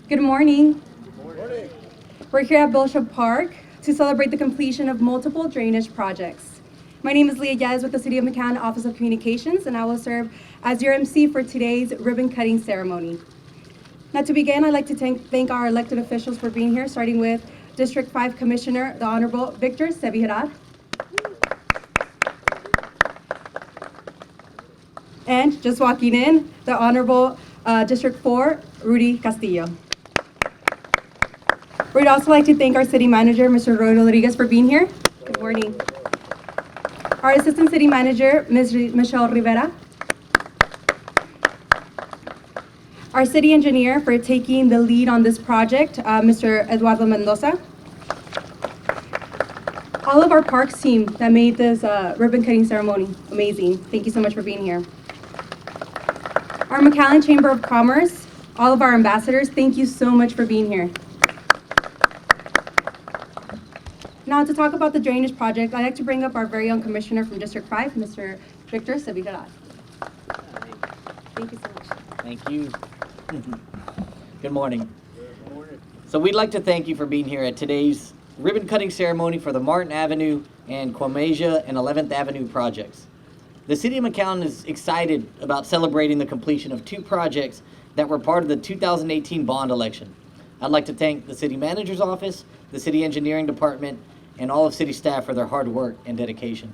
Good morning. Good morning. We're here at Bishop Park to celebrate the completion of multiple drainage projects. My name is Leah Yez with the City of McAllen Office of Communications, and I will serve as your MC for today's ribbon cutting ceremony. Now, to begin, I'd like to thank our elected officials for being here, starting with District 5 Commissioner, the Honorable Victor Sevirat, and just walking in, the Honorable District 4, Rudy Castillo. We'd also like to thank our city manager, Mr. Rowe Blvd, for being here. Good morning. Our assistant city manager, Ms. Michelle Rivera. Our city engineer for taking the lead on this project, Mr. Eduardo Mendoza. All of our parks team that made this ribbon cutting ceremony amazing. Thank you so much for being here. Our McAllen Chamber of Commerce, all of our ambassadors, thank you so much for being here. Now, to talk about the drainage project, I'd like to bring up our very own commissioner from District 5, Mr. Victor Sevirat. Thank you so much. Thank you. Good morning. Good morning. So we'd like to thank you for being here at today's ribbon cutting ceremony for the Martin Avenue and Quamasia and 11th Avenue projects. The City of McAllen is excited about celebrating the completion of two projects that were part of the 2018 bond election. I'd like to thank the City Manager's Office, the City Engineering Department, and all of City staff for their hard work and dedication.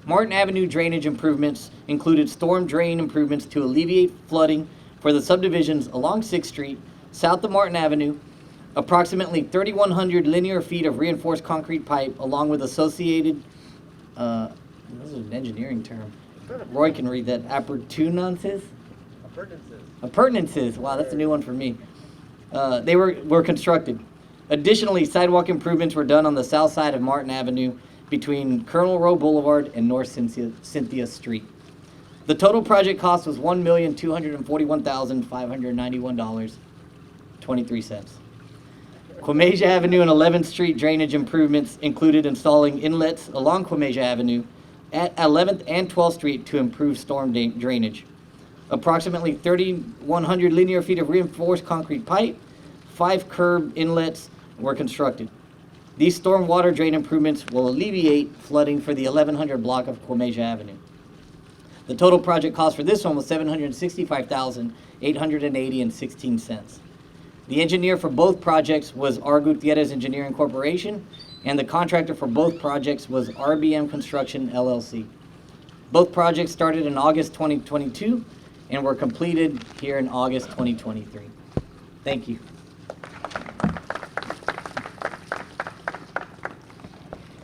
Martin Avenue drainage improvements included storm drain improvements to alleviate flooding for the subdivisions along 6th Street, south of Martin Avenue, approximately 3,100 linear feet of reinforced concrete pipe along with associated, this is an engineering term, Roy can read that, appurtenances? Appurtenances. Appurtenances, wow, that's a new one for me. They were constructed. Additionally, sidewalk improvements were done on the south side of Martin Avenue between Colonel Rowe Boulevard and North Cynthia Street. The total project cost was $1,241,591.23. Quamasia Avenue and 11th Street drainage improvements included installing inlets along Quamasia Avenue at 11th and 12th Street to improve storm drainage. Approximately 3,100 linear feet of reinforced concrete pipe, 5 curb inlets were constructed. These stormwater drain improvements will alleviate flooding for the 1100 block of Quamasia Avenue. The total project cost for this one was $765,880.16. The engineer for both projects was R. Gutierrez Engineering Corporation, and the contractor for both projects was RBM Construction LLC. Both projects started in August 2022 and were completed here in August 2023. Thank you.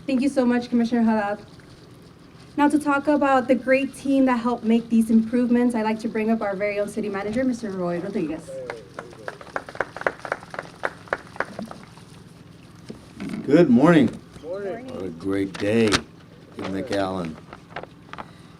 Thank you so much, Commissioner Haddad. Now, to talk about the great team that helped make these improvements, I'd like to bring up our very own city manager, Mr. Roy Rodriguez. Good morning. Morning. What a great day in McAllen.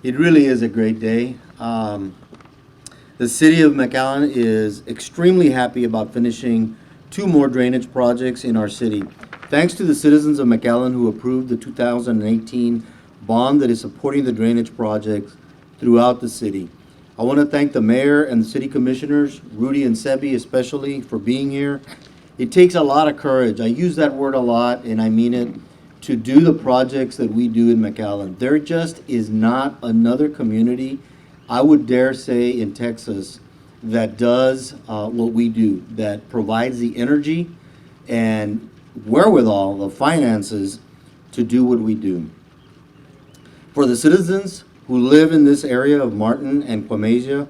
It really is a great day. The City of McAllen is extremely happy about finishing 2 more drainage projects in our city. Thanks to the citizens of McAllen who approved the 2018 bond that is supporting the drainage projects throughout the city. I want to thank the mayor and the city commissioners, Rudy and Sebi especially, for being here. It takes a lot of courage. I use that word a lot, and I mean it, to do the projects that we do in McAllen. There just is not another community, I would dare say, in Texas that does what we do, that provides the energy and wherewithal, the finances to do what we do. For the citizens who live in this area of Martin and Quamasia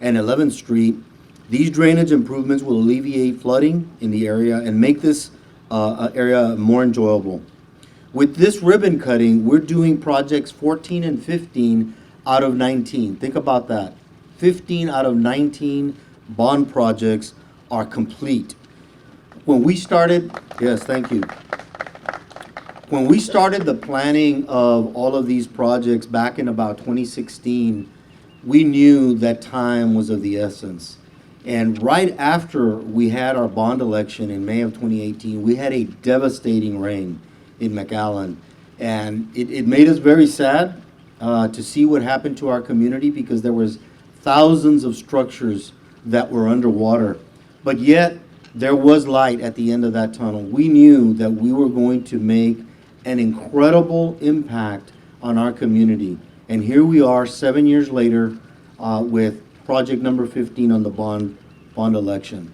and 11th Street, these drainage improvements will alleviate flooding in the area and make this area more enjoyable. With this ribbon cutting, we're doing projects 14 and 15 out of 19. Think about that. 15 out of 19 bond projects are complete. When we started, yes, thank you. When we started the planning of all of these projects back in about 2016, we knew that time was of the essence. And right after we had our bond election in May of 2018, we had a devastating rain in McAllen. And it made us very sad to see what happened to our community because there was thousands of structures that were underwater. But yet, there was light at the end of that tunnel. We knew that we were going to make an incredible impact on our community. And here we are 7 years later with project number 15 on the bond election.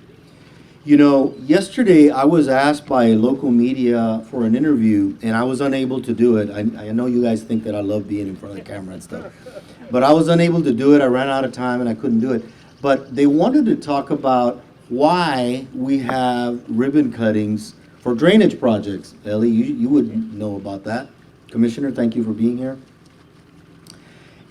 You know, yesterday I was asked by local media for an interview, and I was unable to do it. I know you guys think that I love being in front of the camera and stuff, but I was unable to do it. I ran out of time and I couldn't do it. But they wanted to talk about why we have ribbon cuttings for drainage projects. Ellie, you would know about that. Commissioner, thank you for being here.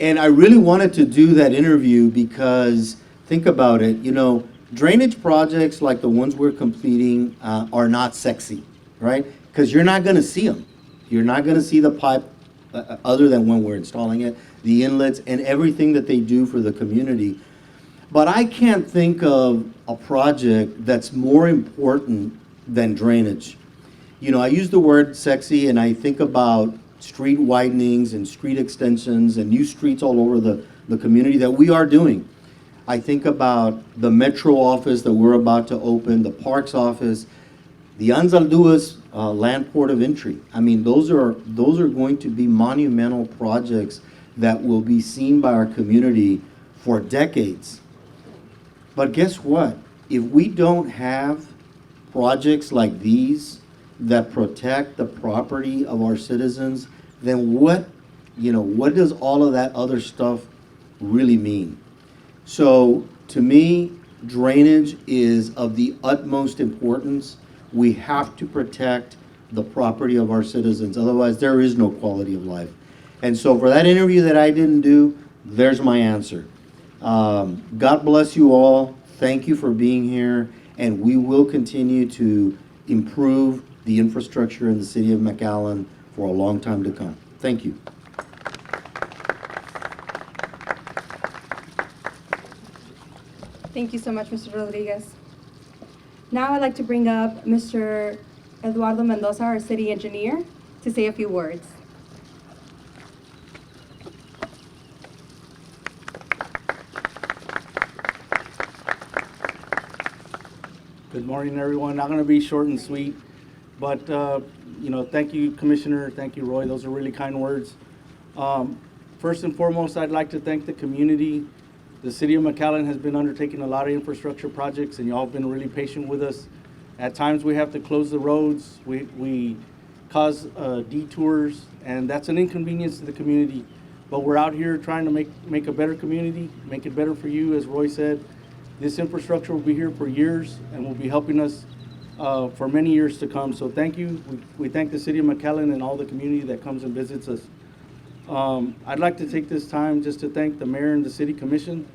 And I really wanted to do that interview because, think about it, you know, drainage projects like the ones we're completing are not sexy, right? Because you're not going to see them. You're not going to see the pipe other than when we're installing it, the inlets, and everything that they do for the community. But I can't think of a project that's more important than drainage. You know, I use the word sexy and I think about street widenings and street extensions and new streets all over the community that we are doing. I think about the Metro office that we're about to open, the Parks office, the Anzalduas land port of entry. I mean, those are going to be monumental projects that will be seen by our community for decades. But guess what? If we don't have projects like these that protect the property of our citizens, then what does all of that other stuff really mean? So to me, drainage is of the utmost importance. We have to protect the property of our citizens. Otherwise, there is no quality of life. And so for that interview that I didn't do, there's my answer. God bless you all. Thank you for being here. And we will continue to improve the infrastructure in the city of McAllen for a long time to come. Thank you. Thank you so much, Mr. Rodriguez. Now I'd like to bring up Mr. Eduardo Mendoza, our city engineer, to say a few words. Good morning, everyone. Not going to be short and sweet, but thank you, Commissioner. Thank you, Roy. Those are really kind words. First and foremost, I'd like to thank the community. The City of McAllen has been undertaking a lot of infrastructure projects, and y'all have been really patient with us. At times, we have to close the roads. We cause detours, and that's an inconvenience to the community. But we're out here trying to make a better community, make it better for you, as Roy said. This infrastructure will be here for years and will be helping us for many years to come. So thank you. We thank the City of McAllen and all the community that comes and visits us. I'd like to take this time just to thank the mayor and the city commission.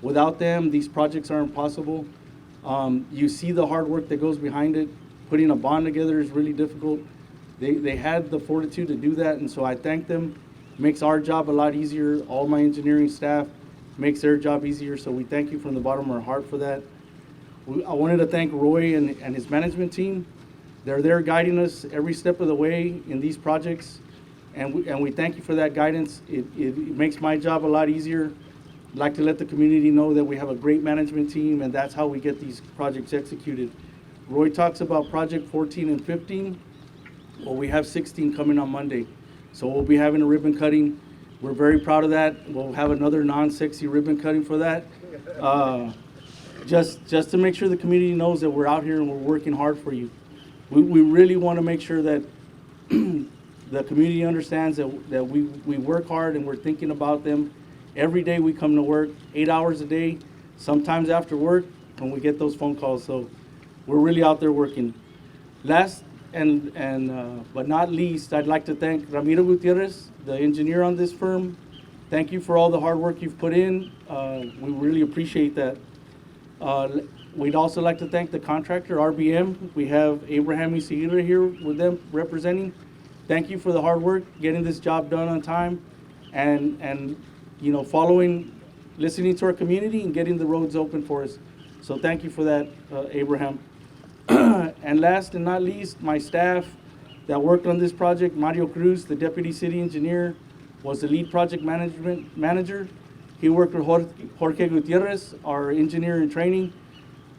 Without them, these projects aren't possible. You see the hard work that goes behind it. Putting a bond together is really difficult. They had the fortitude to do that, and so I thank them. Makes our job a lot easier. All my engineering staff makes their job easier, so we thank you from the bottom of our heart for that. I wanted to thank Roy and his management team. They're there guiding us every step of the way in these projects, and we thank you for that guidance. It makes my job a lot easier. I'd like to let the community know that we have a great management team, and that's how we get these projects executed. Roy talks about project 14 and 15. Well, we have 16 coming on Monday, so we'll be having a ribbon cutting. We're very proud of that. We'll have another non-sexy ribbon cutting for that. Just to make sure the community knows that we're out here and we're working hard for you. We really want to make sure that the community understands that we work hard and we're thinking about them. Every day we come to work, 8 hours a day, sometimes after work when we get those phone calls. So we're really out there working. Last but not least, I'd like to thank Ramiro Gutierrez, the engineer on this firm. Thank you for all the hard work you've put in. We really appreciate that. We'd also like to thank the contractor, RBM. We have Abraham Isidra here with them representing. Thank you for the hard work, getting this job done on time, and listening to our community and getting the roads open for us. So thank you for that, Abraham. And last and not least, my staff that worked on this project, Mario Cruz, the deputy city engineer, was the lead project manager. He worked with Jorge Gutierrez, our engineer in training.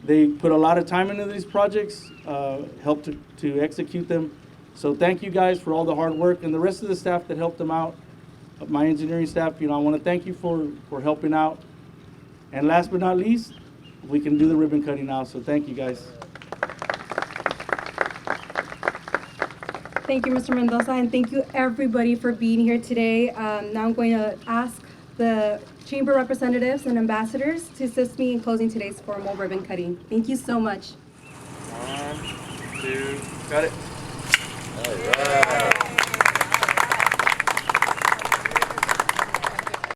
They put a lot of time into these projects, helped to execute them. So thank you guys for all the hard work, and the rest of the staff that helped them out. My engineering staff, I want to thank you for helping out. And last but not least, we can do the ribbon cutting now, so thank you guys. Thank you, Mr. Mendoza, and thank you everybody for being here today. Now I'm going to ask the chamber representatives and ambassadors to assist me in closing today's formal ribbon cutting. Thank you so much. 1, 2, cut it. All right.